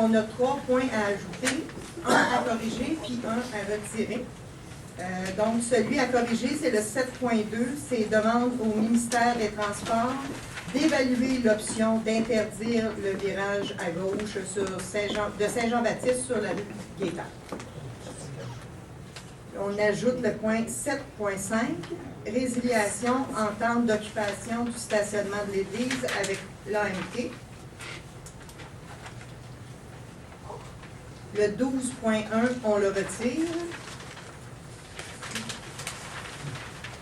on a 3 points à ajouter, un à corriger, puis un à retirer. Donc, celui à corriger, c'est le 7.2, c'est demande au ministère des Transports d'évaluer l'option d'interdire le virage à gauche de Saint-Jean-Baptiste sur la rue Gaétard. On ajoute le point 7.5, résiliation entente d'occupation du stationnement de l'Église avec l'AMT. Le 12.1, on le retire.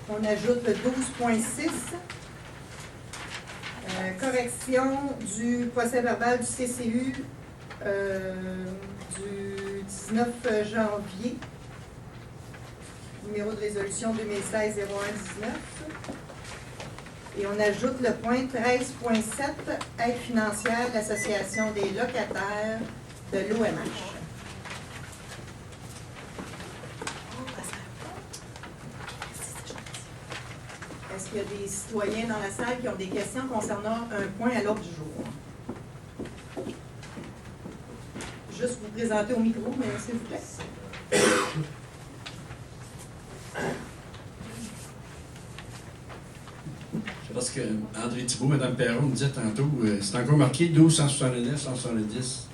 On ajoute le 12.6, correction du procès-verbal du CCU du 19 janvier, numéro de résolution 2016-01-19. Et on ajoute le point 13.7, aide financière de l'Association des locataires de l'OMH. Est-ce qu'il y a des citoyens dans la salle qui ont des questions concernant un point à l'ordre du jour? Juste vous présenter au micro, mais s'il vous plaît. Parce que André Thibault, Mme Perron me disait tantôt, c'est encore marqué 1269, 170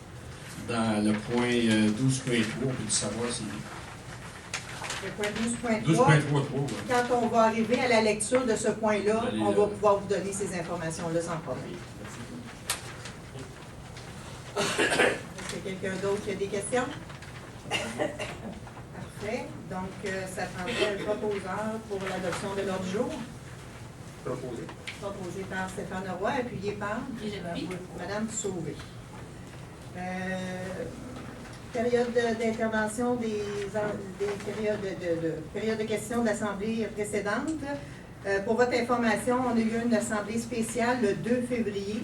dans le point 12.3, on peut savoir si... Le point 12.3, 12.3, ouais. Quand on va arriver à la lecture de ce point-là, on va pouvoir vous donner ces informations-là sans problème. Est-ce qu'il y a quelqu'un d'autre qui a des questions? Parfait. Donc, ça prendrait un proposeur pour l'adoption de l'ordre du jour. Proposé par Stéphane Roy, appuyé par Madame Sauvé. Période d'intervention des périodes de questions de l'Assemblée précédente. Pour votre information, on a eu une assemblée spéciale le 2 février.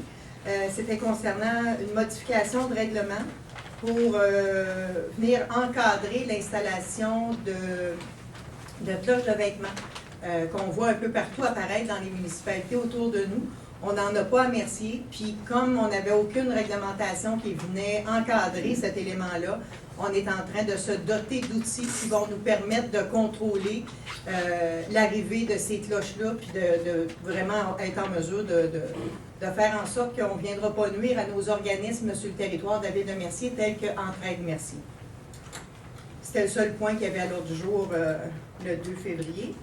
C'était concernant une modification de règlement pour venir encadrer l'installation de cloches de vêtements qu'on voit un peu partout apparaître dans les municipalités autour de nous. On n'en a pas à Mercier, puis comme on n'avait aucune réglementation qui venait encadrer cet élément-là, on est en train de se doter d'outils qui vont nous permettre de contrôler l'arrivée de ces cloches-là, puis de vraiment être en mesure de faire en sorte qu'on ne viendra pas nuire à nos organismes sur le territoire de la ville de Mercier, tels que Entraide Mercier. C'était le seul point qu'il y avait à l'ordre du jour le 2 février.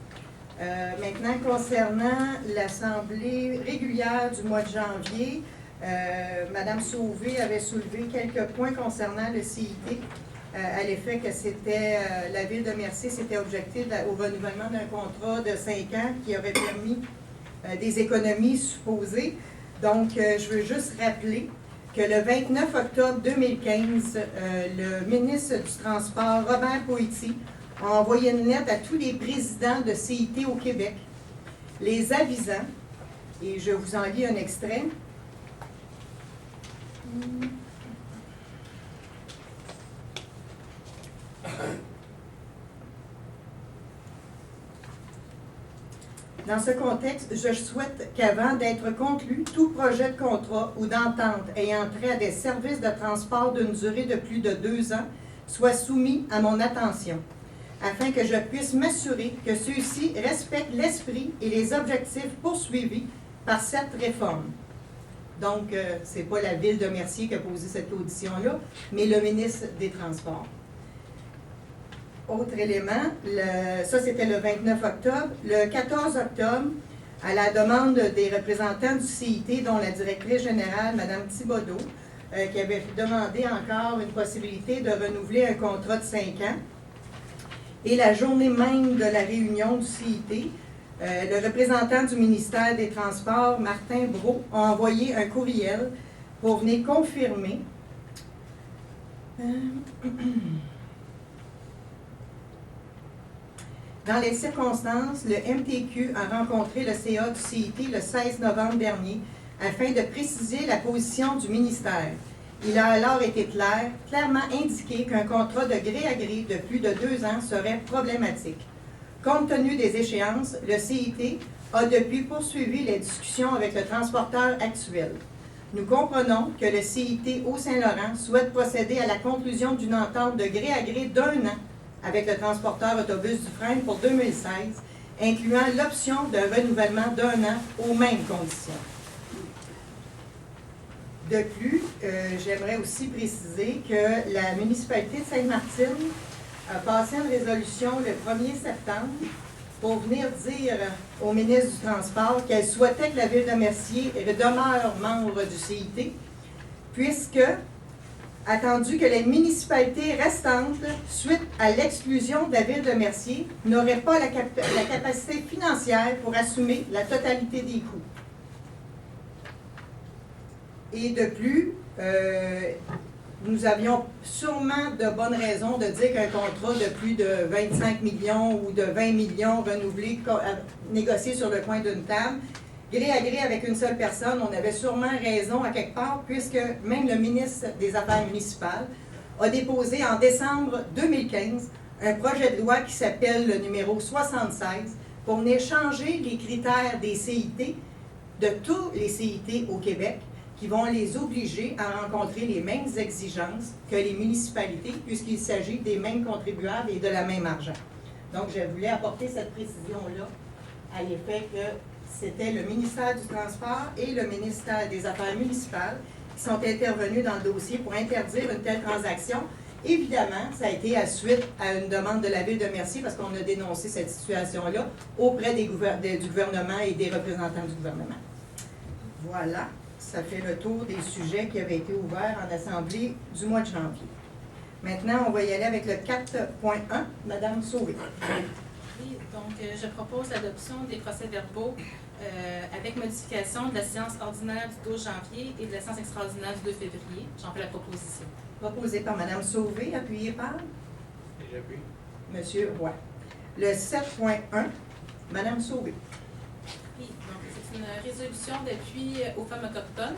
Maintenant, concernant l'Assemblée régulière du mois de janvier, Mme Sauvé avait soulevé quelques points concernant le CIT, à l'effet que c'était la Ville de Mercier s'était objectée au renouvellement d'un contrat de 5 ans qui aurait permis des économies supposées. Donc, je veux juste rappeler que le 29 octobre 2015, le ministre du Transport, Robert Poitiers, a envoyé une lettre à tous les présidents de CIT au Québec, les avisant, et je vous en lis un extrait. Dans ce contexte, je souhaite qu'avant d'être conclu, tout projet de contrat ou d'entente ayant trait à des services de transport d'une durée de plus de 2 ans soit soumis à mon attention, afin que je puisse m'assurer que ceux-ci respectent l'esprit et les objectifs poursuivis par cette réforme. Donc, ce n'est pas la Ville de Mercier qui a posé cette audition-là, mais le ministre des Transports. Autre élément, ça c'était le 29 octobre. Le 14 octobre, à la demande des représentants du CIT, dont la directrice générale, Mme Thibodeau, qui avait demandé encore une possibilité de renouveler un contrat de 5 ans, et la journée même de la réunion du CIT, le représentant du ministère des Transports, Martin Brault, a envoyé un courriel pour venir confirmer dans les circonstances, le MTQ a rencontré le CA du CIT le 16 novembre dernier afin de préciser la position du ministère. Il a alors été clairement indiqué qu'un contrat de gré à gré de plus de 2 ans serait problématique. Compte tenu des échéances, le CIT a depuis poursuivi les discussions avec le transporteur actuel. Nous comprenons que le CIT Haut-Saint-Laurent souhaite procéder à la conclusion d'une entente de gré à gré d'1 an avec le transporteur autobus Dufresne pour 2016, incluant l'option d'un renouvellement d'1 an aux mêmes conditions. De plus, j'aimerais aussi préciser que la municipalité de Sainte-Martine a passé une résolution le 1er septembre pour venir dire au ministre du Transport qu'elle souhaitait que la ville de Mercier demeure membre du CIT, puisque, attendu que les municipalités restantes, suite à l'exclusion de la ville de Mercier, n'auraient pas la capacité financière pour assumer la totalité des coûts. Et de plus, nous avions sûrement de bonnes raisons de dire qu'un contrat de plus de 25 millions ou de 20 millions renouvelé, négocié sur le coin d'une table, gré à gré avec une seule personne, on avait sûrement raison à quelque part, puisque même le ministre des Affaires municipales a déposé en décembre 2015 un projet de loi qui s'appelle le numéro 76 pour venir changer les critères des CIT, de tous les CIT au Québec, qui vont les obliger à rencontrer les mêmes exigences que les municipalités, puisqu'il s'agit des mêmes contribuables et de la même argent. Donc, je voulais apporter cette précision-là à l'effet que c'était le ministère du Transport et le ministère des Affaires municipales qui sont intervenus dans le dossier pour interdire une telle transaction. Évidemment, ça a été à suite à une demande de la ville de Mercier, parce qu'on a dénoncé cette situation-là auprès du gouvernement et des représentants du gouvernement. Voilà. Ça fait le tour des sujets qui avaient été ouverts en Assemblée du mois de janvier. Maintenant, on va y aller avec le 4.1. Madame Sauvé. Oui, donc je propose l'adoption des procès-verbaux avec modification de la séance ordinaire du 12 janvier et de la séance extraordinaire du 2 février. J'en fais la proposition. Proposé par Madame Sauvé, appuyé par? J'appuie. Monsieur Roy. Le 7.1. Madame Sauvé. Oui, donc c'est une résolution d'appui aux femmes autochtones.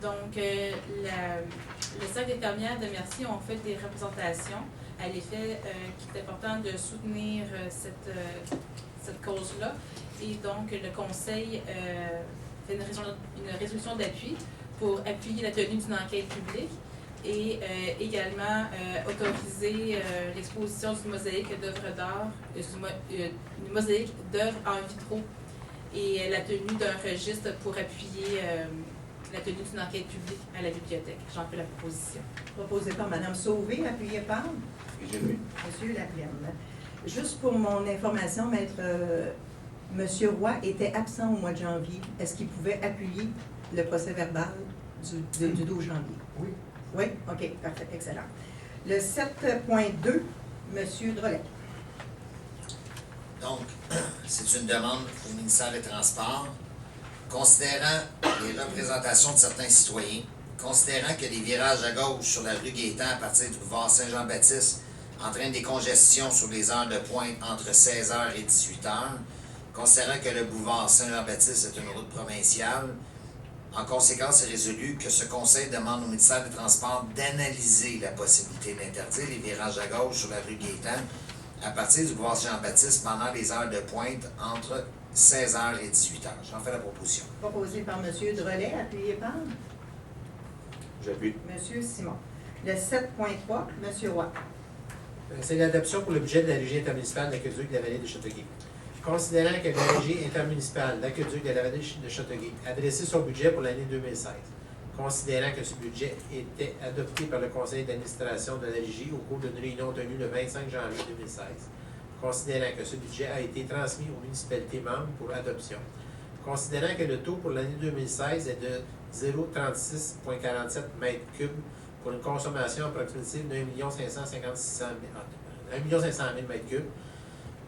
Donc, le Cercle des fermières de Mercier ont fait des représentations à l'effet qu'il est important de soutenir cette cause-là. Et donc, le Conseil fait une résolution d'appui pour appuyer la tenue d'une enquête publique et également autoriser l'exposition d'une mosaïque d'œuvres d'art, une mosaïque d'œuvres en vitro et la tenue d'un registre pour appuyer la tenue d'une enquête publique à la bibliothèque. J'en fais la proposition. Proposé par Madame Sauvé, appuyé par? Monsieur Laplaine. Juste pour mon information, Maître, Monsieur Roy était absent au mois de janvier. Est-ce qu'il pouvait appuyer le procès-verbal du 12 janvier? Oui. Oui? OK, parfait, excellent. Le 7.2, Monsieur Drolet. Donc, c'est une demande au ministère des Transports. Considérant les représentations de certains citoyens, considérant que les virages à gauche sur la rue Gaétan à partir du boulevard Saint-Jean-Baptiste entraînent des congestions sur les heures de pointe entre 16h et 18h, considérant que le boulevard Saint-Jean-Baptiste est une route provinciale, en conséquence, c'est résolu que ce conseil demande au ministère des Transports d'analyser la possibilité d'interdire les virages à gauche sur la rue Gaétan à partir du boulevard Saint-Jean-Baptiste pendant les heures de pointe entre 16h et 18h. J'en fais la proposition. Proposé par Monsieur Drolet, appuyé par? J'appuie. Monsieur Simon. Le 7.3, Monsieur Roy. C'est l'adoption pour le budget de la Régie intermunicipale d'Aqueduc de la vallée de Châteauguay. Considérant que la Régie intermunicipale d'Aqueduc de la vallée de Châteauguay a dressé son budget pour l'année 2016, considérant que ce budget était adopté par le conseil d'administration de la Régie au cours d'une réunion tenue le 25 janvier 2016, considérant que ce budget a été transmis aux municipalités membres pour adoption, considérant que le taux pour l'année 2016 est de 0,36,47 m3 pour une consommation approximative d'1 500 000 m3,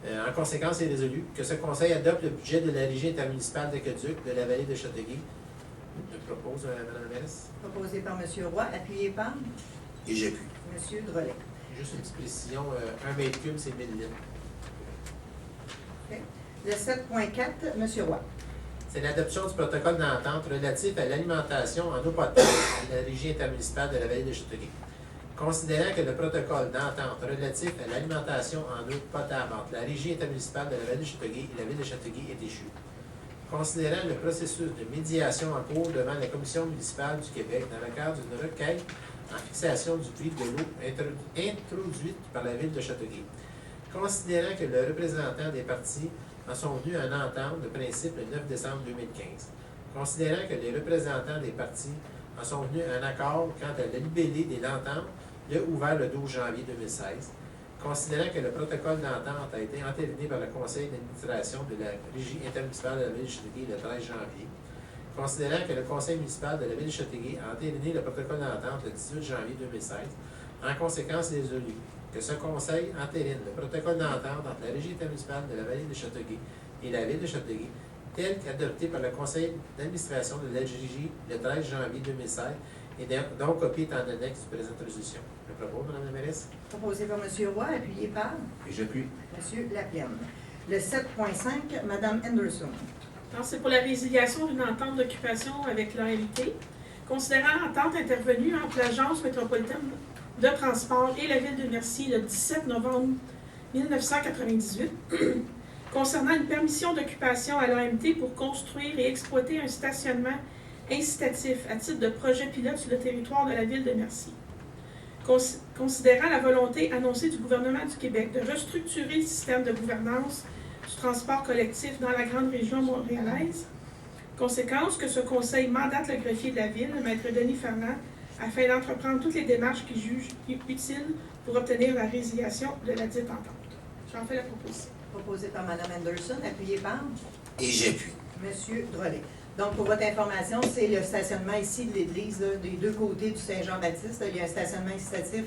en conséquence, il est résolu que ce conseil adopte le budget de la Régie intermunicipale d'Aqueduc de la vallée de Châteauguay. Je propose, Mme la mairesse. Proposé par Monsieur Roy, appuyé par? Et j'appuie. Monsieur Drolet. Juste une petite précision, 1 m3, c'est 1000 litres. Okay. Le 7.4, Monsieur Roy. C'est l'adoption du protocole d'entente relatif à l'alimentation en eau potable de la Régie intermunicipale de la vallée de Châteauguay. Considérant que le protocole d'entente relatif à l'alimentation en eau potable entre la Régie intermunicipale de la vallée de Châteauguay et la ville de Châteauguay est échu. considérant le processus de médiation en cours devant la Commission municipale du Québec dans le cadre d'une requête en fixation du prix de l'eau introduite par la Ville de Châteauguay. Considérant que le représentant des parties en sont venus à une entente de principe le 9 décembre 2015. Considérant que les représentants des parties en sont venus à un accord quant à la libellé de l'entente ouvert le 12 janvier 2016. Considérant que le protocole d'entente a été entériné par le conseil d'administration de la Régie intermunicipale de la Ville de Châteauguay le 13 janvier. Considérant que le conseil municipal de la Ville de Châteauguay a entériné le protocole d'entente le 18 janvier 2016, en conséquence résolu que ce conseil entérine le protocole d'entente entre la Régie intermunicipale de la Vallée de Châteauguay et la Ville de Châteauguay, tel qu'adopté par le conseil d'administration de la Régie le 13 janvier 2016, et donc copie est en annexe du présente résolution. Je propose, Mme la mairesse. Proposé par M. Roy, appuyé par Et j'appuie. M. Laplaine. Le 7.5, Mme Anderson. Alors, c'est pour la résiliation d'une entente d'occupation avec l'AMT. Considérant l'entente intervenue entre l'Agence métropolitaine de transport et la Ville de Mercier le 17 novembre 1998, concernant une permission d'occupation à l'AMT pour construire et exploiter un stationnement incitatif à titre de projet pilote sur le territoire de la Ville de Mercier. Considérant la volonté annoncée du gouvernement du Québec de restructurer le système de gouvernance du transport collectif dans la grande région montréalaise, conséquence que ce conseil mandate le greffier de la Ville, le maître Denis Fernand, afin d'entreprendre toutes les démarches qu'il juge utiles pour obtenir la résiliation de la dite entente. J'en fais la proposition. Proposé par Mme Anderson, appuyé par Et j'appuie. M. Drolet. Donc, pour votre information, c'est le stationnement ici de l'église, là, des deux côtés du Saint-Jean-Baptiste. Il y a un stationnement incitatif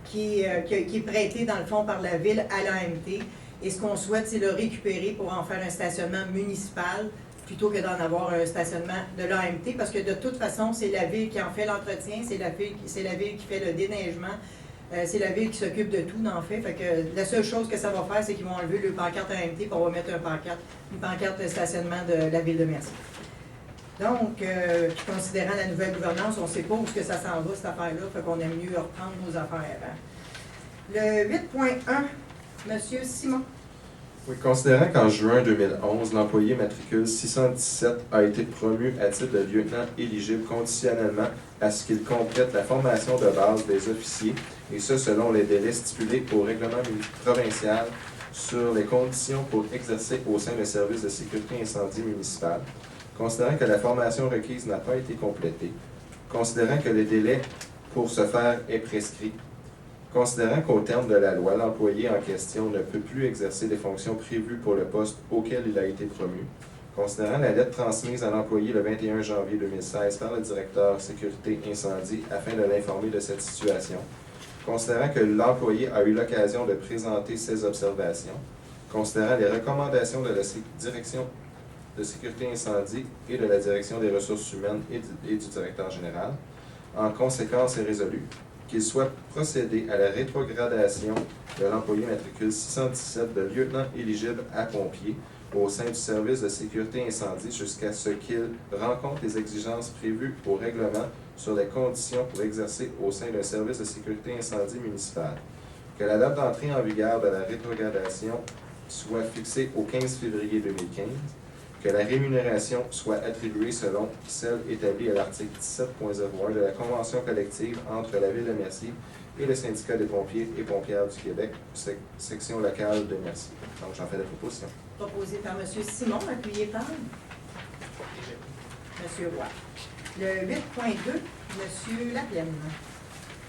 qui est prêté, dans le fond, par la Ville à l'AMT. Et ce qu'on souhaite, c'est le récupérer pour en faire un stationnement municipal plutôt que d'en avoir un stationnement de l'AMT, parce que de toute façon, c'est la Ville qui en fait l'entretien, c'est la Ville qui fait le déneigement, c'est la Ville qui s'occupe de tout, en fait. Fait que la seule chose que ça va faire, c'est qu'ils vont enlever le pancarte AMT, puis on va mettre une pancarte de stationnement de la Ville de Mercier. Donc, puis considérant la nouvelle gouvernance, on ne sait pas où ça s'en va, cette affaire-là, fait qu'on aime mieux reprendre nos affaires avant. Le 8.1, M. Simon. Oui, considérant qu'en juin 2011, l'employé matricule 617 a été promu à titre de lieutenant éligible conditionnellement à ce qu'il complète la formation de base des officiers, et ce selon les délais stipulés au règlement provincial sur les conditions pour exercer au sein des services de sécurité incendie municipale, considérant que la formation requise n'a pas été complétée, considérant que le délai pour ce faire est prescrit, considérant qu'au terme de la loi, l'employé en question ne peut plus exercer les fonctions prévues pour le poste auquel il a été promu, considérant la lettre transmise à l'employé le 21 janvier 2016 par le directeur sécurité incendie afin de l'informer de cette situation, considérant que l'employé a eu l'occasion de présenter ses observations, considérant les recommandations de la direction de sécurité incendie et de la direction des ressources humaines et du directeur général, en conséquence est résolu qu'il soit procédé à la rétrogradation de l'employé matricule 617 de lieutenant éligible à pompier au sein du service de sécurité incendie jusqu'à ce qu'il rencontre les exigences prévues au règlement sur les conditions pour exercer au sein d'un service de sécurité incendie municipal. Que la date d'entrée en vigueur de la rétrogradation soit fixée au 15 février 2015. Que la rémunération soit attribuée selon celle établie à l'article 17.01 de la Convention collective entre la Ville de Mercier et le Syndicat des pompiers et pompières du Québec, section locale de Mercier. Donc, j'en fais la proposition. Proposé par M. Simon, appuyé par M. Roy. Le 8.2, M. Laplaine.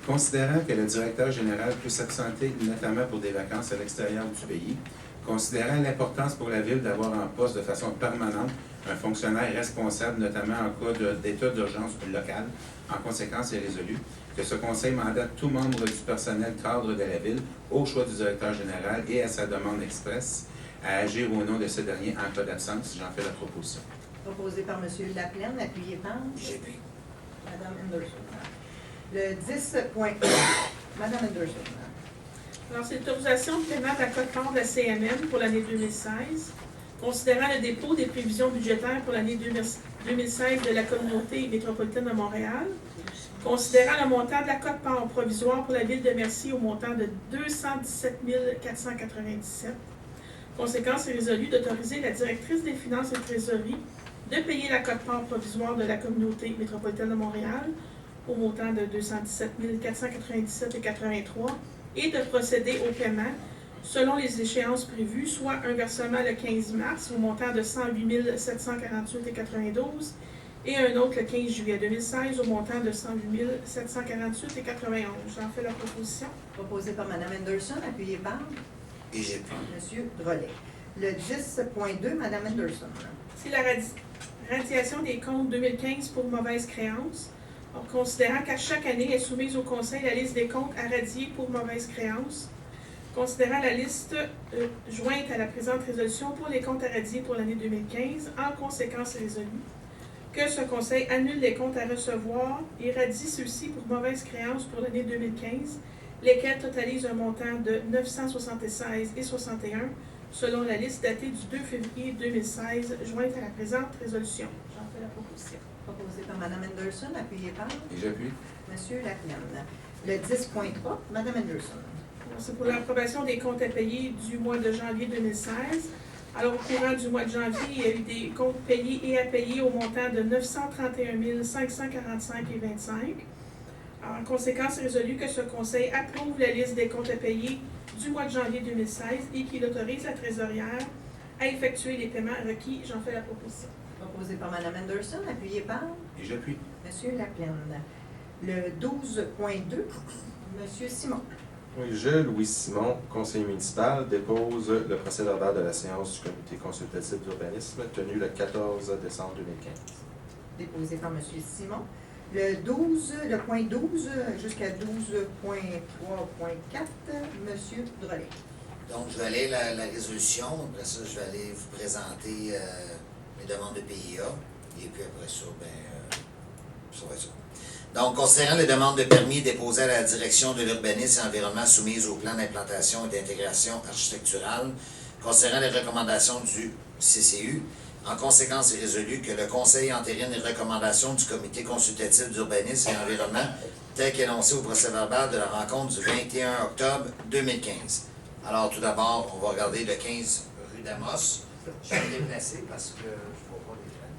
Considérant que le directeur général peut s'absenter notamment pour des vacances à l'extérieur du pays, considérant l'importance pour la Ville d'avoir en poste de façon permanente un fonctionnaire responsable, notamment en cas d'état d'urgence locale, en conséquence est résolu que ce conseil mandate tout membre du personnel cadre de la Ville, au choix du directeur général et à sa demande expresse, à agir au nom de ce dernier en cas d'absence. J'en fais la proposition. Proposé par M. Laplaine, appuyé par J'appuie. Mme Anderson. Le 10.1, Mme Anderson. Alors, c'est l'autorisation de paiement de la quote-part de la CMM pour l'année 2016. Considérant le dépôt des prévisions budgétaires pour l'année 2016 de la communauté métropolitaine de Montréal, considérant le montant de la quote-part provisoire pour la Ville de Mercier au montant de 217 497, conséquence est résolu d'autoriser la directrice des finances et trésorerie de payer la quote-part provisoire de la communauté métropolitaine de Montréal au montant de 217 497,83 et de procéder au paiement selon les échéances prévues, soit un versement le 15 mars au montant de 108 748,92 et un autre le 15 juillet 2016 au montant de 108 748,91. J'en fais la proposition. Proposé par Mme Anderson, appuyé par Et j'ai pu. M. Drolet. Le 10.2, Mme Anderson. C'est la radiation des comptes 2015 pour mauvaise créance. En considérant qu'à chaque année est soumise au Conseil la liste des comptes à radier pour mauvaise créance, considérant la liste jointe à la présente résolution pour les comptes à radier pour l'année 2015, en conséquence résolue, que ce Conseil annule les comptes à recevoir et radie ceux-ci pour mauvaise créance pour l'année 2015, lesquels totalisent un montant de 976,61 selon la liste datée du 2 février 2016, jointe à la présente résolution. J'en fais la proposition. Proposé par Mme Anderson, appuyé par Et j'appuie. M. Laplane. Le 10.3, Mme Anderson. Alors, c'est pour l'approbation des comptes à payer du mois de janvier 2016. Alors, au courant du mois de janvier, il y a eu des comptes payés et à payer au montant de 931 545,25. En conséquence, c'est résolu que ce Conseil approuve la liste des comptes à payer du mois de janvier 2016 et qu'il autorise la trésorière à effectuer les paiements requis. J'en fais la proposition. Proposé par Mme Anderson, appuyé par Et j'appuie. M. Laplane. Le 12.2, M. Simon. Oui, je, Louis Simon, conseiller municipal, dépose le procès-verbal de la séance du comité consultatif d'urbanisme tenue le 14 décembre 2015. Déposé par M. Simon. Le point 12 jusqu'à 12.3.4, M. Drolet. Donc, je vais aller la résolution. Après ça, je vais aller vous présenter mes demandes de PIA. Et puis après ça, ça va être ça. Donc, considérant les demandes de permis déposées à la Direction de l'urbanisme et environnement soumises au plan d'implantation et d'intégration architecturale, considérant les recommandations du CCU, en conséquence, il est résolu que le Conseil entérine les recommandations du Comité consultatif d'urbanisme et environnement tel qu'énoncé au procès-verbal de la rencontre du 21 octobre 2015. Alors, tout d'abord, on va regarder le 15 rue d'Amos. Je vais me déplacer parce que je ne vois pas les gens.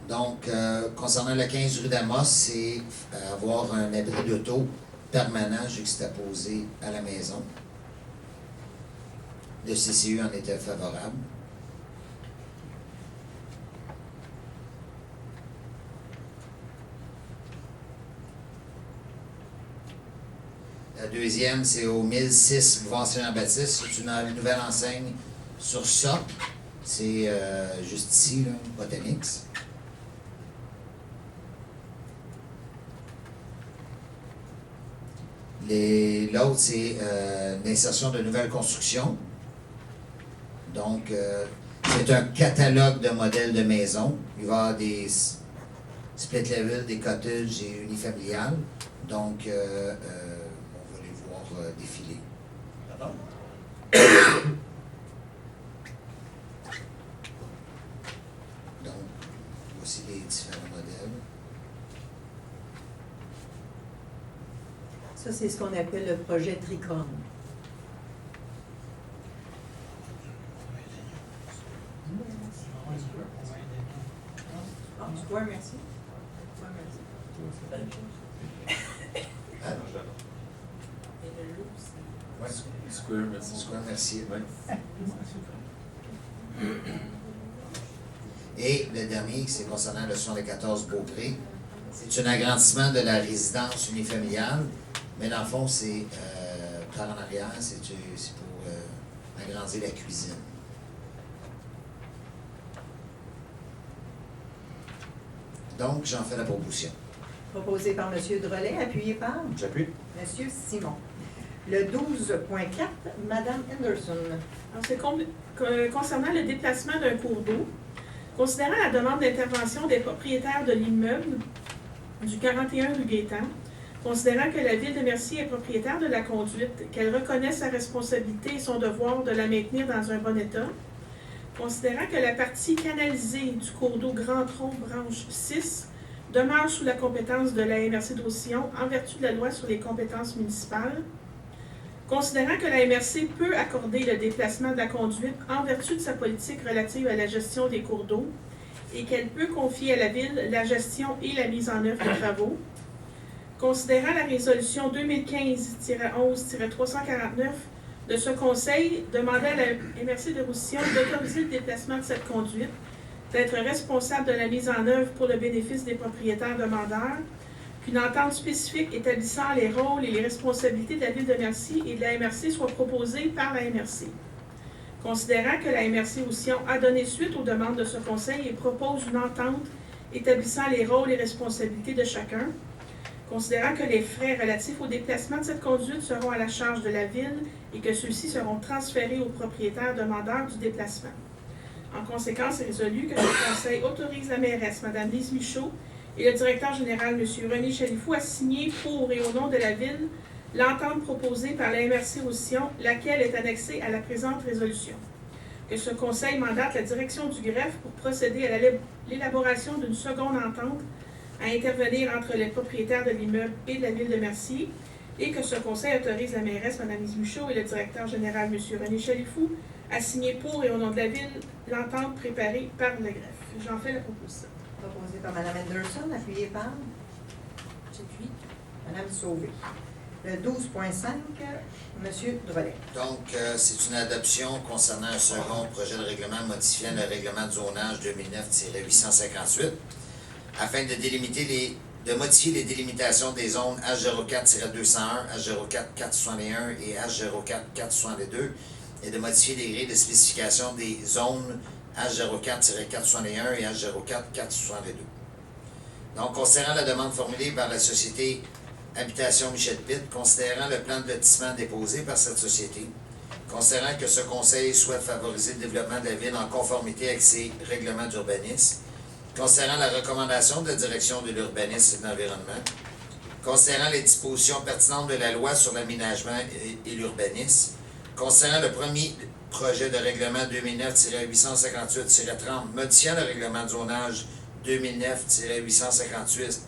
Donc, concernant le 15 rue d'Amos, c'est avoir un abri d'auto permanent juxtaposé à la maison. Le CCU en était favorable. La deuxième, c'est au 1006 boulevard Saint-Jean-Baptiste. C'est une nouvelle enseigne sur ça. C'est juste ici, là, Botanix. L'autre, c'est l'insertion de nouvelles constructions. Donc, c'est un catalogue de modèles de maisons. Il va y avoir des split level, des cottages et unifamiliales. Donc, on va les voir défiler. Pardon? Donc, voici les différents modèles. Ça, c'est ce qu'on appelle le projet Tricom. Ah, Square, merci. Square, merci. Ouais. Square, merci. Square, merci. Ouais. Et le dernier, c'est concernant le 74 Beaupré. C'est un agrandissement de la résidence unifamiliale, mais dans le fond, c'est par en arrière, c'est pour agrandir la cuisine. Donc, j'en fais la proposition. Proposé par M. Drolet, appuyé par J'appuie. M. Simon. Le 12.4, Mme Anderson. Alors, c'est concernant le déplacement d'un cours d'eau. Considérant la demande d'intervention des propriétaires de l'immeuble du 41 rue Gaétan, Considérant que la Ville de Mercier est propriétaire de la conduite, qu'elle reconnaît sa responsabilité et son devoir de la maintenir dans un bon état. Considérant que la partie canalisée du cours d'eau Grand Tronc, branche 6, demeure sous la compétence de la MRC d'Roussillon en vertu de la loi sur les compétences municipales. Considérant que la MRC peut accorder le déplacement de la conduite en vertu de sa politique relative à la gestion des cours d'eau et qu'elle peut confier à la Ville la gestion et la mise en œuvre des travaux. Considérant la résolution 2015-11-349 de ce Conseil demandant à la MRC de Roussillon d'autoriser le déplacement de cette conduite, d'être responsable de la mise en œuvre pour le bénéfice des propriétaires demandeurs, qu'une entente spécifique établissant les rôles et les responsabilités de la Ville de Mercier et de la MRC soit proposée par la MRC. Considérant que la MRC Roussillon a donné suite aux demandes de ce Conseil et propose une entente établissant les rôles et responsabilités de chacun, considérant que les frais relatifs au déplacement de cette conduite seront à la charge de la Ville et que ceux-ci seront transférés aux propriétaires demandeurs du déplacement. En conséquence, il est résolu que le Conseil autorise la mairesse, Mme Lise Michaud, et le directeur général, M. René Chalifou, à signer pour et au nom de la Ville l'entente proposée par la MRC Roussillon, laquelle est annexée à la présente résolution. Que ce Conseil mandate la direction du greffe pour procéder à l'élaboration d'une seconde entente à intervenir entre les propriétaires de l'immeuble et de la Ville de Mercier, et que ce Conseil autorise la mairesse, Mme Lise Michaud, et le directeur général, M. René Chalifou, à signer pour et au nom de la Ville l'entente préparée par le greffe. J'en fais la proposition. Proposé par Mme Anderson, appuyé par J'appuie. Mme Sauvé. Le 12.5, M. Drolet. Donc, c'est une adoption concernant un second projet de règlement modifiant le règlement de zonage 2009-858 afin de modifier les délimitations des zones H04-201, H04-461 et H04-462 et de modifier les grilles de spécification des zones H04-461 et H04-462. Donc, considérant la demande formulée par la société Habitation Michel Pitt, considérant le plan de lotissement déposé par cette société, considérant que ce conseil souhaite favoriser le développement de la ville en conformité avec ses règlements d'urbanisme, considérant la recommandation de la direction de l'urbanisme et de l'environnement, considérant les dispositions pertinentes de la loi sur l'aménagement et l'urbanisme, considérant le premier projet de règlement 2009-858-30 modifiant le règlement de zonage 2009-858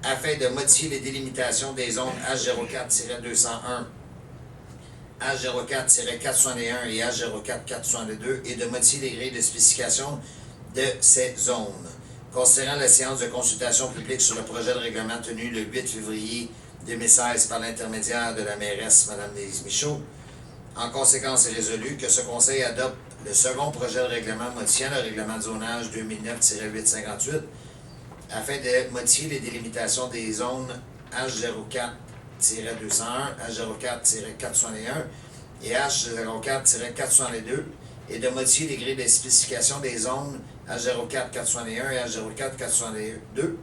afin de modifier les délimitations des zones H04-201, H04-461 et H04-462 et de modifier les grilles de spécification de ces zones. Considérant la séance de consultation publique sur le projet de règlement tenu le 8 février 2016 par l'intermédiaire de la mairesse Mme Lise Michaud, en conséquence, il est résolu que ce Conseil adopte le second projet de règlement modifiant le règlement de zonage 2009-858 afin de modifier les délimitations des zones H04-201, H04-461 et H04-462 et de modifier les grilles de spécification des zones H04-461 et H04-462,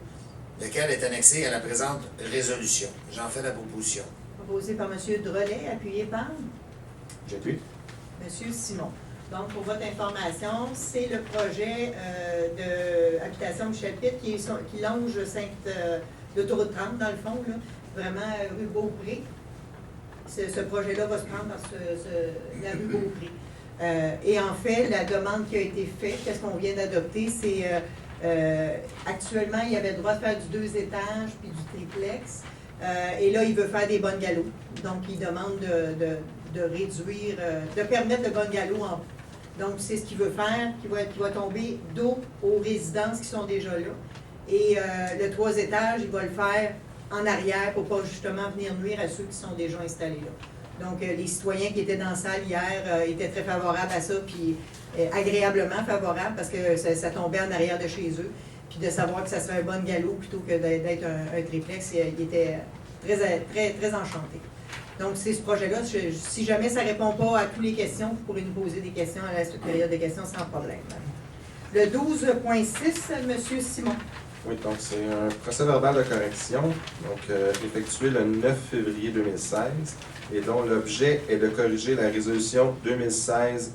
lequel est annexé à la présente résolution. J'en fais la proposition. Proposé par M. Drolet, appuyé par J'appuie. M. Simon. Donc, pour votre information, c'est le projet de Habitation Michel Pitt qui longe l'autoroute 30, dans le fond, là, vraiment rue Beaupré. Ce projet-là va se prendre par la rue Beaupré. Et en fait, la demande qui a été faite, qu'est-ce qu'on vient d'adopter, c'est actuellement, il y avait le droit de faire du 2 étages puis du triplex. Et là, il veut faire des bungalows. Donc, il demande de réduire, de permettre le bungalow en. Donc, c'est ce qu'il veut faire, qui va tomber d'eau aux résidences qui sont déjà là. Et le 3 étages, il va le faire en arrière pour pas justement venir nuire à ceux qui sont déjà installés là. Donc, les citoyens qui étaient dans la salle hier étaient très favorables à ça, puis agréablement favorables parce que ça tombait en arrière de chez eux. Puis de savoir que ça serait un bungalow plutôt que d'être un triplex, il était très enchanté. Donc, c'est ce projet-là. Si jamais ça ne répond pas à toutes les questions, vous pourrez nous poser des questions à la période de questions sans problème. Le 12.6, M. Simon. Oui, donc c'est un procès verbal de correction, donc effectué le 9 février 2016, et dont l'objet est de corriger la résolution 2016-01-19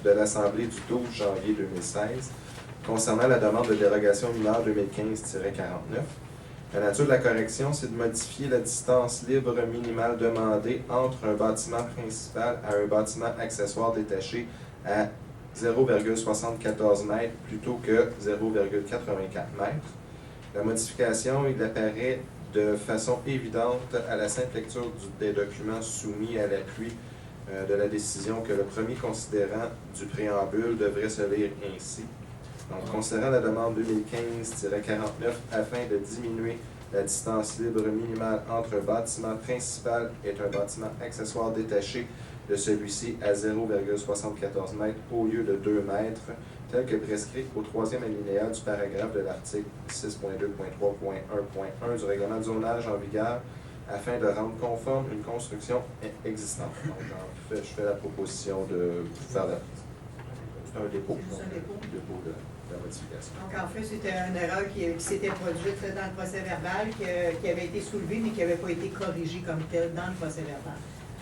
de l'Assemblée du 12 janvier 2016 concernant la demande de dérogation mineure 2015-49. La nature de la correction, c'est de modifier la distance libre minimale demandée entre un bâtiment principal à un bâtiment accessoire détaché à 0,74 mètres plutôt que 0,84 mètres. La modification, il apparaît de façon évidente à la simple lecture des documents soumis à l'appui de la décision que le premier considérant du préambule devrait se lire ainsi. Donc, considérant la demande 2015-49 afin de diminuer la distance libre minimale entre un bâtiment principal et un bâtiment accessoire détaché de celui-ci à 0,74 mètres au lieu de 2 mètres, tel que prescrit au 3e alinéa du paragraphe de l'article 6.2.3.1.1 du règlement de zonage en vigueur, afin de rendre conforme une construction existante. Donc, je fais la proposition de faire c'est un dépôt. C'est un dépôt. Dépôt de la modification. Donc, en fait, c'était une erreur qui s'était produite là, dans le procès verbal, qui avait été soulevée, mais qui n'avait pas été corrigée comme telle dans le procès verbal.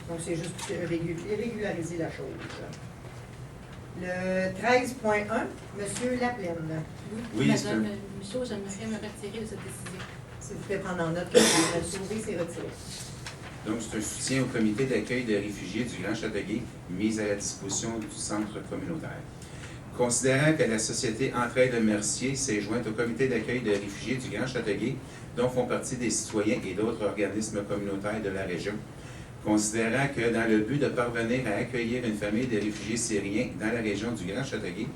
Donc, c'est juste pour régulariser la chose. Le 13.1, M. Laplaine. Oui, Madame Michaud, j'aimerais me retirer de cette décision. S'il vous plaît, prendre en note que le sauvé, c'est retiré. Donc, c'est un soutien au comité d'accueil de réfugiés du Grand Châteauguay mis à la disposition du centre communautaire. Considérant que la Société Entraide de Mercier s'est jointe au comité d'accueil de réfugiés du Grand Châteauguay, dont font partie des citoyens et d'autres organismes communautaires de la région, considérant que dans le but de parvenir à accueillir une famille de réfugiés syriens dans la région du Grand Châteauguay,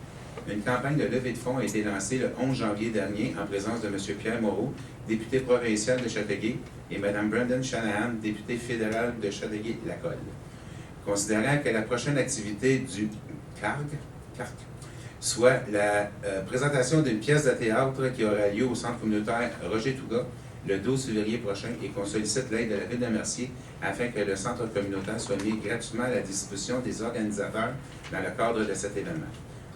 une campagne de levée de fonds a été lancée le 11 janvier dernier en présence de M. Pierre Moreau, député provincial de Châteauguay, et Mme Brandon Shanahan, députée fédérale de Châteauguay-Lacolle. Considérant que la prochaine activité du CARC, soit la présentation d'une pièce de théâtre qui aura lieu au centre communautaire Roger Touga le 12 février prochain et qu'on sollicite l'aide de la Ville de Mercier afin que le centre communautaire soit mis gratuitement à la disposition des organisateurs dans le cadre de cet événement.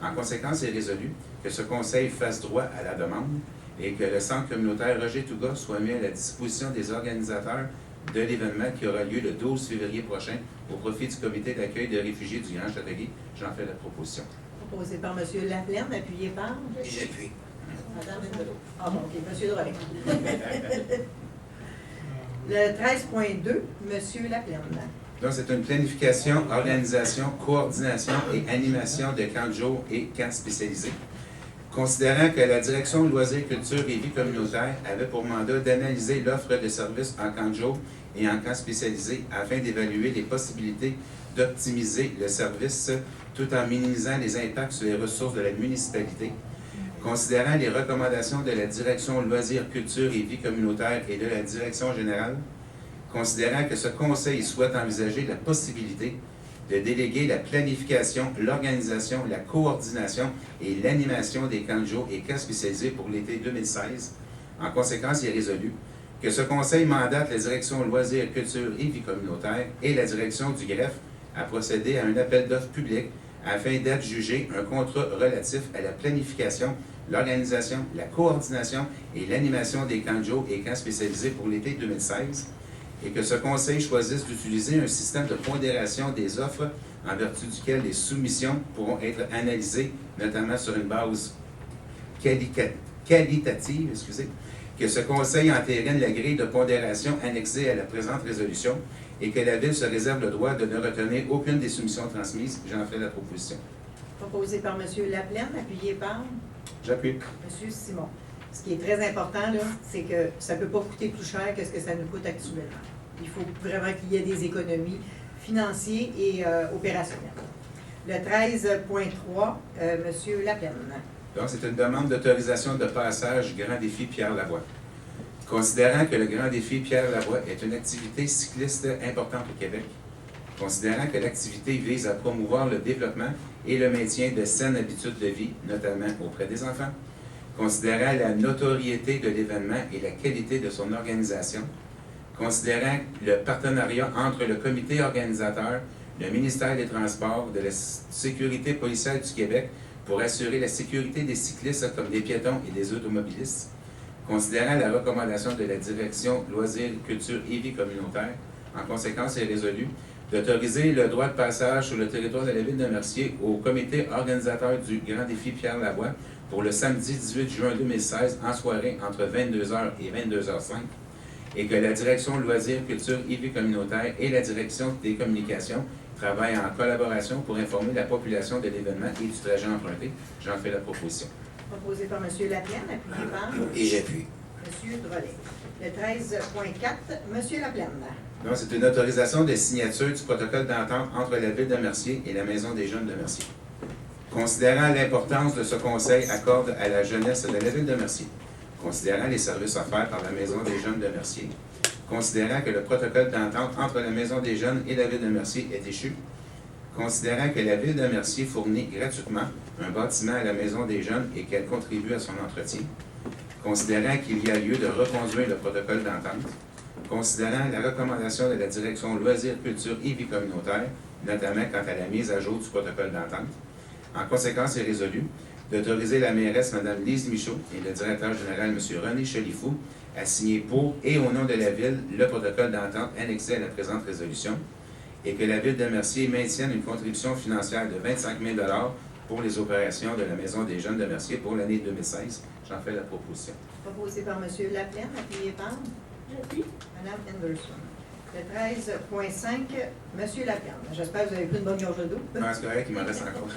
En conséquence, il est résolu que ce conseil fasse droit à la demande et que le centre communautaire Roger Touga soit mis à la disposition des organisateurs de l'événement qui aura lieu le 12 février prochain au profit du comité d'accueil de réfugiés du Grand Châteauguay. J'en fais la proposition. Proposé par M. Laplaine, appuyé par Et j'appuie. Mme Endolo. Ah bon, OK, M. Drolet. Le 13.2, M. Laplaine. Donc, c'est une planification, organisation, coordination et animation de camps de jour et camps spécialisés. Considérant que la Direction Loisirs, Culture et Vie communautaire avait pour mandat d'analyser l'offre de services en camp de jour et en camps spécialisés afin d'évaluer les possibilités d'optimiser le service tout en minimisant les impacts sur les ressources de la municipalité. Considérant les recommandations de la Direction Loisirs, Culture et Vie communautaire et de la Direction générale, considérant que ce conseil souhaite envisager la possibilité de déléguer la planification, l'organisation, la coordination et l'animation des camps de jour et camps spécialisés pour l'été 2016. En conséquence, il est résolu que ce conseil mandate la Direction Loisirs, Culture et Vie communautaire et la Direction du greffe à procéder à un appel d'offres public afin d'adjuger un contrat relatif à la planification, l'organisation, la coordination et l'animation des camps de jour et camps spécialisés pour l'été 2016. Et que ce conseil choisisse d'utiliser un système de pondération des offres en vertu duquel les soumissions pourront être analysées, notamment sur une base qualitative, que ce conseil entérine la grille de pondération annexée à la présente résolution et que la Ville se réserve le droit de ne retenir aucune des soumissions transmises. J'en ferai la proposition. Proposé par M. Laplaine, appuyé par J'appuie. M. Simon. Ce qui est très important, là, c'est que ça ne peut pas coûter plus cher que ce que ça nous coûte actuellement. Il faut vraiment qu'il y ait des économies financières et opérationnelles. Le 13.3, M. Laplaine. Donc, c'est une demande d'autorisation de passage Grand Défi Pierre-Lavoie. Considérant que le Grand Défi Pierre-Lavoie est une activité cycliste importante au Québec, considérant que l'activité vise à promouvoir le développement et le maintien de saines habitudes de vie, notamment auprès des enfants, considérant la notoriété de l'événement et la qualité de son organisation, considérant le partenariat entre le comité organisateur, le ministère des Transports, de la Sécurité policière du Québec pour assurer la sécurité des cyclistes comme des piétons et des automobilistes, considérant la recommandation de la Direction Loisirs, Culture et Vie communautaire, en conséquence, il est résolu d'autoriser le droit de passage sur le territoire de la Ville de Mercier au comité organisateur du Grand Défi Pierre-Lavoie pour le samedi 18 juin 2016 en soirée entre 22h et 22h05 et que la direction Loisirs, Culture et Vie communautaire et la direction des communications travaillent en collaboration pour informer la population de l'événement et du trajet emprunté. J'en fais la proposition. Proposé par M. Laplaine, appuyé par Et j'appuie. M. Drolet. Le 13.4, M. Laplaine. Donc, c'est une autorisation de signature du protocole d'entente entre la Ville de Mercier et la Maison des jeunes de Mercier. Considérant l'importance de ce conseil accorde à la jeunesse de la Ville de Mercier, considérant les services offerts par la Maison des jeunes de Mercier, considérant que le protocole d'entente entre la Maison des jeunes et la Ville de Mercier est échu, considérant que la Ville de Mercier fournit gratuitement un bâtiment à la Maison des jeunes et qu'elle contribue à son entretien, considérant qu'il y a lieu de reconduire le protocole d'entente, considérant la recommandation de la direction Loisirs, Culture et Vie communautaire, notamment quant à la mise à jour du protocole d'entente. En conséquence, il est résolu d'autoriser la mairesse Mme Lise Michaud et le directeur général M. René Chalifou à signer pour et au nom de la Ville le protocole d'entente annexé à la présente résolution et que la Ville de Mercier maintienne une contribution financière de 25 000 $ pour les opérations de la Maison des jeunes de Mercier pour l'année 2016. J'en fais la proposition. Proposé par M. Laplaine, appuyé par J'appuie. Mme Anderson. Le 13.5, M. Laplaine. J'espère que vous avez pris une bonne gorge d'eau. Non, c'est correct, il m'en reste encore.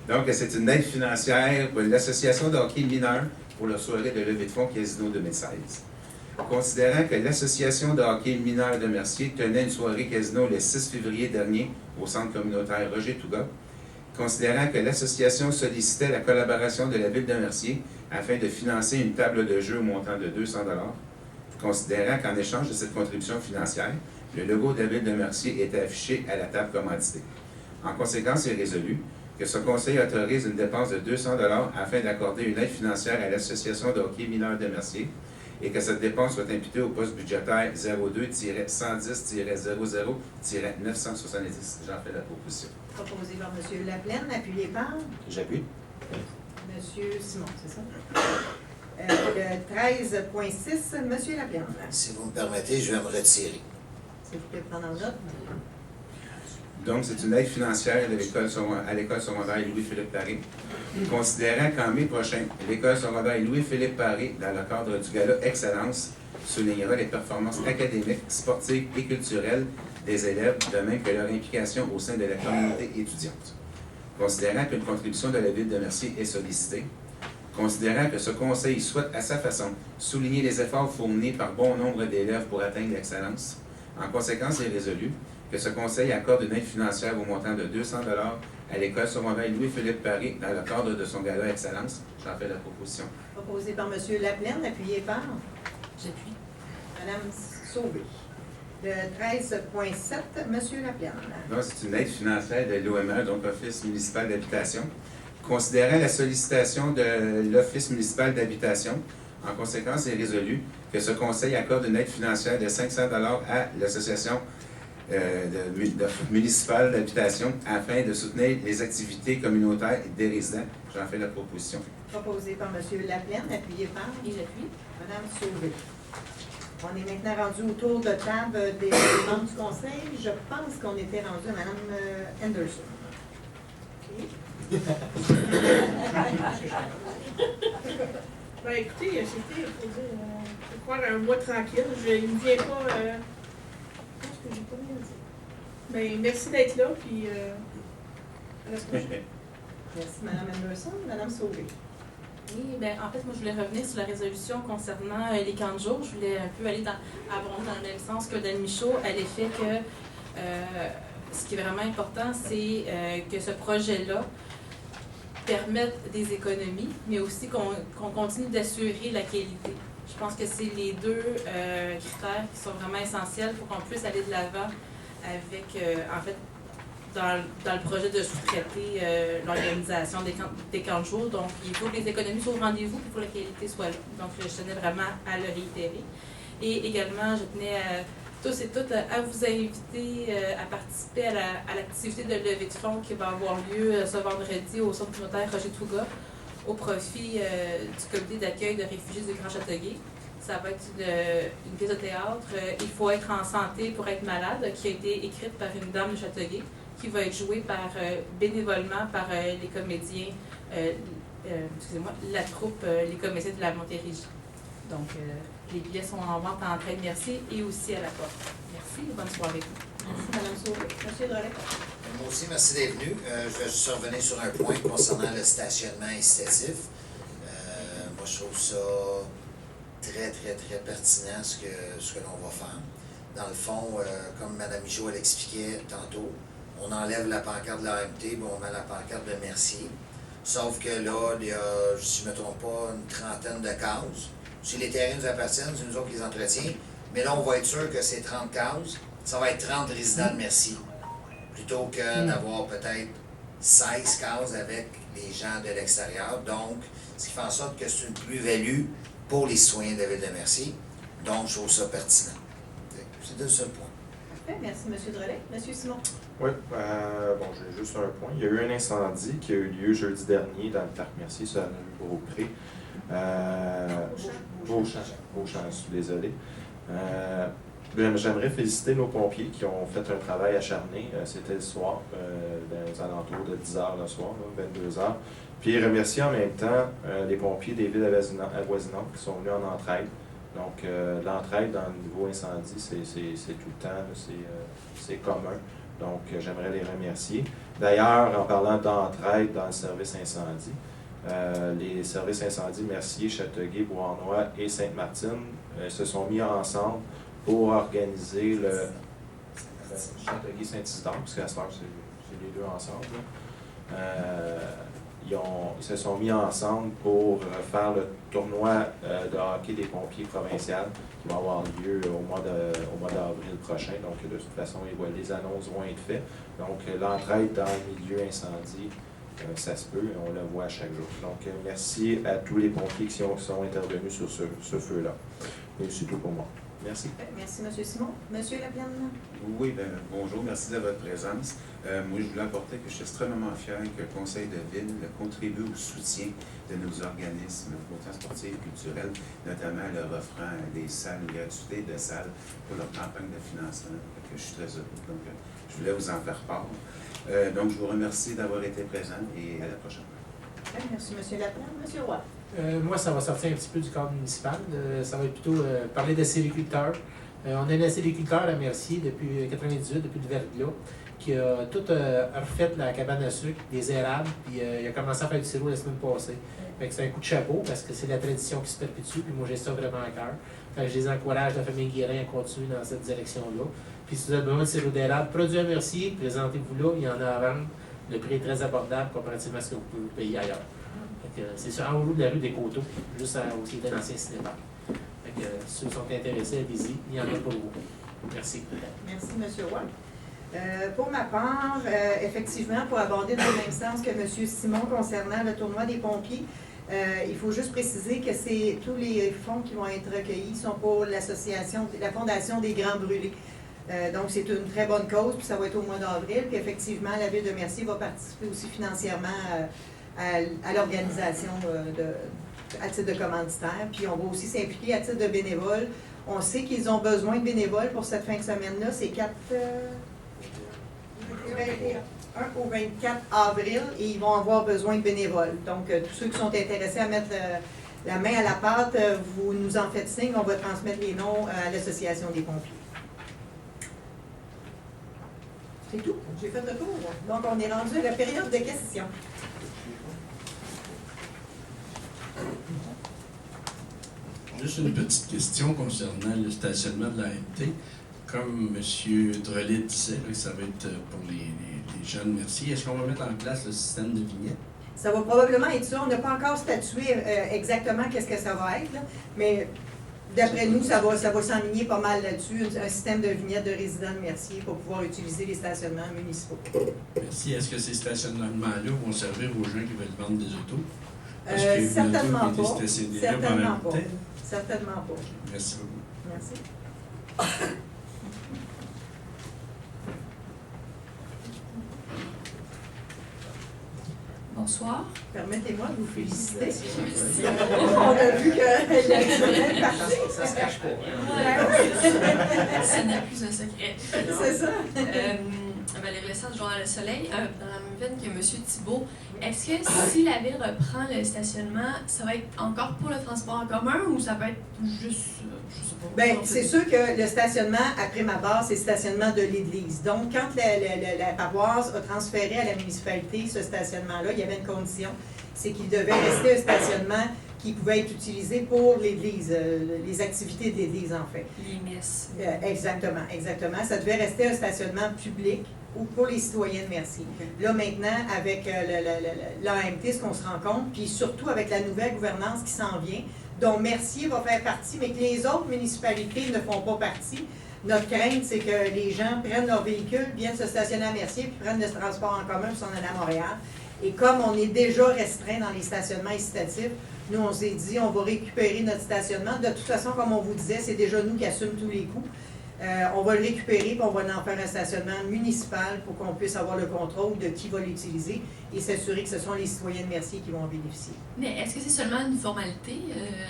Donc, c'est une aide financière pour l'Association de hockey mineur pour la soirée de levée de fonds Casino 2016. Considérant que l'Association de hockey mineur de Mercier tenait une soirée casino le 6 février dernier au centre communautaire Roger Touga, considérant que l'association sollicitait la collaboration de la Ville de Mercier afin de financer une table de jeu au montant de 200 $, considérant qu'en échange de cette contribution financière, le logo de la Ville de Mercier était affiché à la table commanditée. En conséquence, il est résolu que ce conseil autorise une dépense de 200 $ afin d'accorder une aide financière à l'Association de hockey mineur de Mercier et que cette dépense soit imputée au poste budgétaire 02-110-00-970. J'en fais la proposition. Proposé par M. Laplaine, appuyé par J'appuie. M. Simon, c'est ça? Le 13.6, M. Laplaine. Si vous me permettez, je vais me retirer. S'il vous plaît, prendre en note. Donc, c'est une aide financière à l'école secondaire Louis-Philippe Paré. Considérant qu'en mai prochain, l'école secondaire Louis-Philippe Paré, dans le cadre du Gala Excellence, soulignera les performances académiques, sportives et culturelles des élèves, de même que leur implication au sein de la communauté étudiante. Considérant qu'une contribution de la Ville de Mercier est sollicitée, considérant que ce conseil souhaite à sa façon souligner les efforts fournis par bon nombre d'élèves pour atteindre l'excellence, en conséquence, il est résolu que ce conseil accorde une aide financière au montant de 200 $ à l'école secondaire Louis-Philippe Paré dans le cadre de son gala Excellence. J'en fais la proposition. Proposé par M. Laplaine, appuyé par J'appuie. Mme Sauvé. Le 13.7, M. Laplaine. Donc, c'est une aide financière de l'OME, donc Office municipal d'habitation. Considérant la sollicitation de l'Office municipal d'habitation, en conséquence, il est résolu que ce conseil accorde une aide financière de 500 $ à l'Association municipale d'habitation afin de soutenir les activités communautaires des résidents. J'en fais la proposition. Proposé par M. Laplaine, appuyé par Et j'appuie. Mme Sauvé. On est maintenant rendu autour de table des membres du conseil. Je pense qu'on était rendu à Mme Anderson. OK. Ben écoutez, c'était, faut dire, faut croire un mois tranquille. Il ne vient pas. Je pense que j'ai pas bien dit. Ben merci d'être là, puis à la semaine prochaine. Merci, Mme Anderson. Mme Sauvé. Oui, bien, en fait, moi, je voulais revenir sur la résolution concernant les camps de jour. Je voulais un peu aller abonder dans le même sens que Dan Michaud, à l'effet que ce qui est vraiment important, c'est que ce projet-là permette des économies, mais aussi qu'on continue d'assurer la qualité. Je pense que c'est les deux critères qui sont vraiment essentiels pour qu'on puisse aller de l'avant avec, en fait, dans le projet de sous-traiter l'organisation des camps de jour. Donc, il faut que les économies soient au rendez-vous et que la qualité soit là. Donc, je tenais vraiment à le réitérer. Et également, je tenais tous et toutes à vous inviter à participer à l'activité de levée de fonds qui va avoir lieu ce vendredi au centre communautaire Roger Touga au profit du comité d'accueil de réfugiés du Grand Châteauguay. Ça va être une pièce de théâtre. Il faut être en santé pour être malade, qui a été écrite par une dame de Châteauguay, qui va être jouée bénévolement par les comédiens la troupe Les Comédiens de la Montérégie. Donc, les billets sont en vente en entrée de merci et aussi à la porte. Merci et bonne soirée. Merci, Mme Sauvé. Monsieur Drolet. Moi aussi, merci d'être venu. Je vais juste revenir sur un point concernant le stationnement incitatif. Moi, je trouve ça très, très, très pertinent ce que l'on va faire. Dans le fond, comme Mme Michaud l'expliquait tantôt, on enlève la pancarte de l'AMT, puis on met la pancarte de Mercier. Sauf que là, il y a, si je ne me trompe pas, une trentaine de cases. Si les terrains nous appartiennent, c'est nous autres qui les entretiens. Mais là, on va être sûr que ces 30 cases, ça va être 30 résidents de Mercier. Plutôt que d'avoir peut-être 16 cases avec les gens de l'extérieur. Donc, ce qui fait en sorte que c'est une plus-value pour les citoyens de la ville de Mercier. Donc, je trouve ça pertinent. C'est le seul point. Parfait. Merci, M. Drolet. M. Simon. Oui, bon, j'ai juste un point. Il y a eu un incendie qui a eu lieu jeudi dernier dans le parc Mercier sur la rue Beaupré. Beauchamp, je suis désolé. J'aimerais féliciter nos pompiers qui ont fait un travail acharné. C'était le soir, aux alentours de 10h le soir, 22h. Puis remercier en même temps les pompiers des villes avoisinantes qui sont venus en entraide. Donc, l'entraide dans le niveau incendie, c'est tout le temps, c'est commun. Donc, j'aimerais les remercier. D'ailleurs, en parlant d'entraide dans le service incendie, les services incendie Mercier, Châteauguay, Beauharnois et Sainte-Martine se sont mis ensemble pour organiser le Châteauguay-Saint-Isidore, parce qu'à ce moment, c'est les deux ensemble. Ils se sont mis ensemble pour faire le tournoi de hockey des pompiers provincial qui va avoir lieu au mois d'avril prochain. Donc, de toute façon, les annonces vont être faites. Donc, l'entraide dans le milieu incendie, ça se peut, on le voit à chaque jour. Donc, merci à tous les pompiers qui sont intervenus sur ce feu-là. Et c'est tout pour moi. Merci. Merci, M. Simon. M. Lapienne. Oui, bonjour, merci de votre présence. Moi, je voulais apporter que je suis extrêmement fier que le Conseil de ville contribue au soutien de nos organismes, autant sportifs et culturels, notamment leur offrant des salles, une gratuité de salles pour leur campagne de financement. Je suis très heureux. Donc, je voulais vous en faire part. Donc, je vous remercie d'avoir été présent et à la prochaine. Merci, M. Lapienne. M. Roy. Moi, ça va sortir un petit peu du cadre municipal. Ça va être plutôt parler des sériculteurs. On a un sériculteur à Mercier depuis 1998, depuis le verglas, qui a tout refait la cabane à sucre, des érables, puis il a commencé à faire du sirop la semaine passée. Fait que c'est un coup de chapeau parce que c'est la tradition qui se perpétue, puis moi j'ai ça vraiment à cœur. Fait que je les encourage, la famille Guérin, à continuer dans cette direction-là. Puis si vous avez besoin de sirop d'érable, produit à Mercier, présentez-vous là, il y en a à vendre. Le prix est très abordable comparativement à ce que vous pouvez payer ailleurs. C'est sur en haut de la rue des Coteaux, juste au pied de l'ancien cinéma. Ceux qui sont intéressés, allez-y, il y en a pour vous. Merci. Merci, M. Roy. Pour ma part, effectivement, pour aborder dans le même sens que M. Simon concernant le tournoi des pompiers, il faut juste préciser que tous les fonds qui vont être recueillis sont pour la Fondation des Grands Brûlés. Donc, c'est une très bonne cause, puis ça va être au mois d'avril. Puis effectivement, la Ville de Mercier va participer aussi financièrement à l'organisation à titre de commanditaire. Puis on va aussi s'impliquer à titre de bénévole. On sait qu'ils ont besoin de bénévoles pour cette fin de semaine-là. C'est 21 au 24 avril et ils vont avoir besoin de bénévoles. Donc, tous ceux qui sont intéressés à mettre la main à la pâte, vous nous en faites signe. On va transmettre les noms à l'Association des pompiers. C'est tout. J'ai fait le tour. Donc, on est rendu à la période de questions. Juste une petite question concernant le stationnement de l'AMT. Comme M. Drolet disait, là, ça va être pour les jeunes Mercier. Est-ce qu'on va mettre en place le système de vignettes? Ça va probablement être ça. On n'a pas encore statué exactement qu'est-ce que ça va être, là, mais d'après nous, ça va s'enligner pas mal là-dessus. Un système de vignettes de résidents de Mercier pour pouvoir utiliser les stationnements municipaux. Merci. Est-ce que ces stationnements-là vont servir aux gens qui veulent vendre des autos? Certainement pas. Certainement pas. Certainement pas. Merci beaucoup. Merci. Bonsoir. Permettez-moi de vous féliciter. On a vu qu'elle est partie. Ça se cache pas. Ouais. Ce n'est plus un secret. C'est ça. Valérie Lessard du Journal Le Soleil, dans la même veine que M. Thibault. Est-ce que si la ville reprend le stationnement, ça va être encore pour le transport en commun ou ça peut être juste, je sais pas? Bien, c'est sûr que le stationnement, après ma base, c'est le stationnement de l'église. Donc, quand la paroisse a transféré à la municipalité ce stationnement-là, il y avait une condition, c'est qu'il devait rester un stationnement qui pouvait être utilisé pour l'église, les activités de l'église, en fait. Les messes. Exactement, exactement. Ça devait rester un stationnement public ou pour les citoyens de Mercier. Là, maintenant, avec l'AMT, ce qu'on se rend compte, puis surtout avec la nouvelle gouvernance qui s'en vient, dont Mercier va faire partie, mais que les autres municipalités ne font pas partie. Notre crainte, c'est que les gens prennent leur véhicule, viennent se stationner à Mercier, puis prennent le transport en commun, puis s'en allent à Montréal. Et comme on est déjà restreint dans les stationnements incitatifs, nous, on s'est dit, on va récupérer notre stationnement. De toute façon, comme on vous disait, c'est déjà nous qui assumons tous les coûts. On va le récupérer, puis on va en faire un stationnement municipal pour qu'on puisse avoir le contrôle de qui va l'utiliser et s'assurer que ce sont les citoyens de Mercier qui vont en bénéficier. Mais est-ce que c'est seulement une formalité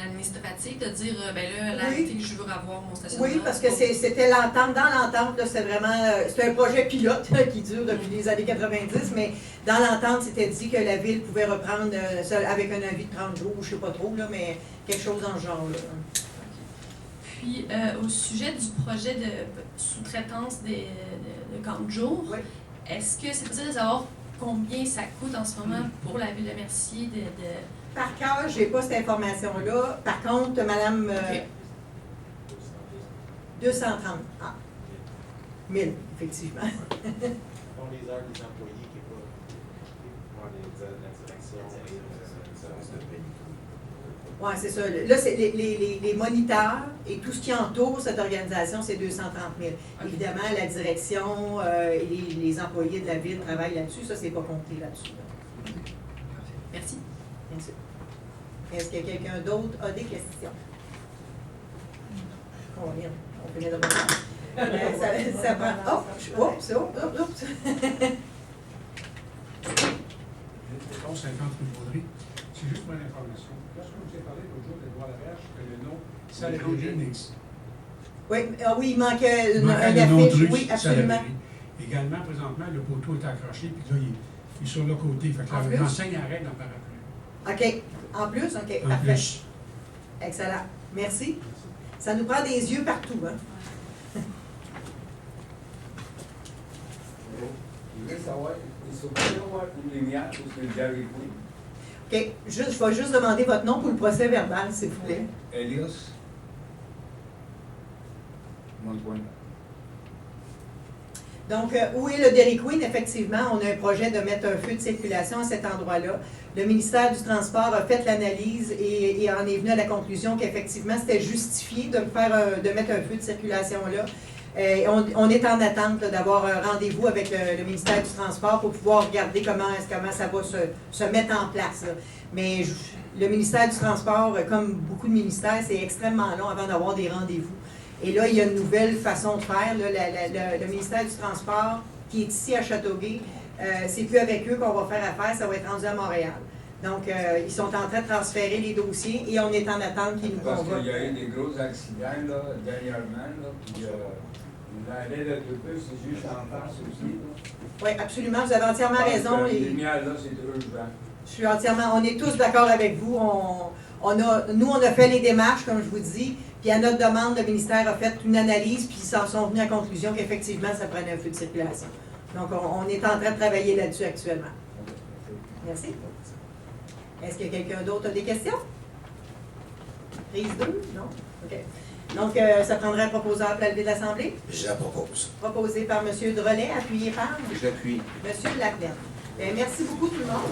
administrative de dire, ben là, l'AMT, je veux avoir mon stationnement? Oui, parce que c'était l'entente. Dans l'entente, c'était vraiment... C'était un projet pilote qui dure depuis les années 90, mais dans l'entente, c'était dit que la ville pouvait reprendre avec un avis de 30 jours, je ne sais pas trop, là, mais quelque chose dans ce genre-là. Puis, au sujet du projet de sous-traitance de 40 jours, oui. Est-ce que c'est possible de savoir combien ça coûte en ce moment pour la ville de Mercier Par cœur, je n'ai pas cette information-là. Par contre, Madame... 230. Ah. 1000, effectivement. Pour les heures des employés qui est pas la direction et service de paie. Oui, c'est ça. Là, c'est les moniteurs et tout ce qui entoure cette organisation, c'est 230 000. Okay. Évidemment, la direction et les employés de la ville travaillent là-dessus. Ça, c'est pas compté là-dessus. Là. Merci. Merci. Est-ce que quelqu'un d'autre a des questions? On finit de revenir. Ça prend... Oups! Bon, 50 rue Baudry. C'est juste pour l'information. Lorsque vous avez parlé l'autre jour d'Edouard Laberge, que le nom Salaberry n'existe. Oui, il manquait un affiche. Oui, absolument. Également, présentement, le poteau est accroché, puis là, il est sur le côté. Fait que l'enseigne arrête dans le parapluie. OK. En plus? OK, en parfait. Plus. Excellent. Merci. Ça nous prend des yeux partout, hein? Je voulais savoir, ils sont pas une lumière pour ce que Jerry Queen. OK. Je vais juste demander votre nom pour le procès verbal, s'il vous plaît. Elias Montoine. Donc, où est le Dairy Queen? Effectivement, on a un projet de mettre un feu de circulation à cet endroit-là. Le ministère du Transport a fait l'analyse et en est venu à la conclusion qu'effectivement, c'était justifié de mettre un feu de circulation là. On est en attente d'avoir un rendez-vous avec le ministère du Transport pour pouvoir regarder comment ça va se mettre en place. Là. Mais le ministère du Transport, comme beaucoup de ministères, c'est extrêmement long avant d'avoir des rendez-vous. Et là, il y a une nouvelle façon de faire. Là, le ministère du Transport, qui est ici à Châteauguay, c'est plus avec eux qu'on va faire affaire, ça va être rendu à Montréal. Donc, ils sont en train de transférer les dossiers et on est en attente qu'ils nous convoquent. Parce qu'il y a eu des gros accidents là, dernièrement, là, puis l'arrêt d'autobus, c'est juste en face aussi. Là. Oui, absolument, vous avez entièrement raison. Les lumières, là, c'est urgent. Je suis entièrement, on est tous d'accord avec vous. Nous, on a fait les démarches, comme je vous dis, puis à notre demande, le ministère a fait une analyse, puis ils s'en sont venus à la conclusion qu'effectivement, ça prenait un feu de circulation. Donc, on est en train de travailler là-dessus actuellement. Merci. Est-ce que quelqu'un d'autre a des questions? Prise 2? Non? OK. Donc, ça prendrait un proposeur pour la levée de l'Assemblée? Je la propose. Proposé par M. Drolet, appuyé par? J'appuie. M. Laplaine. Merci beaucoup tout le monde.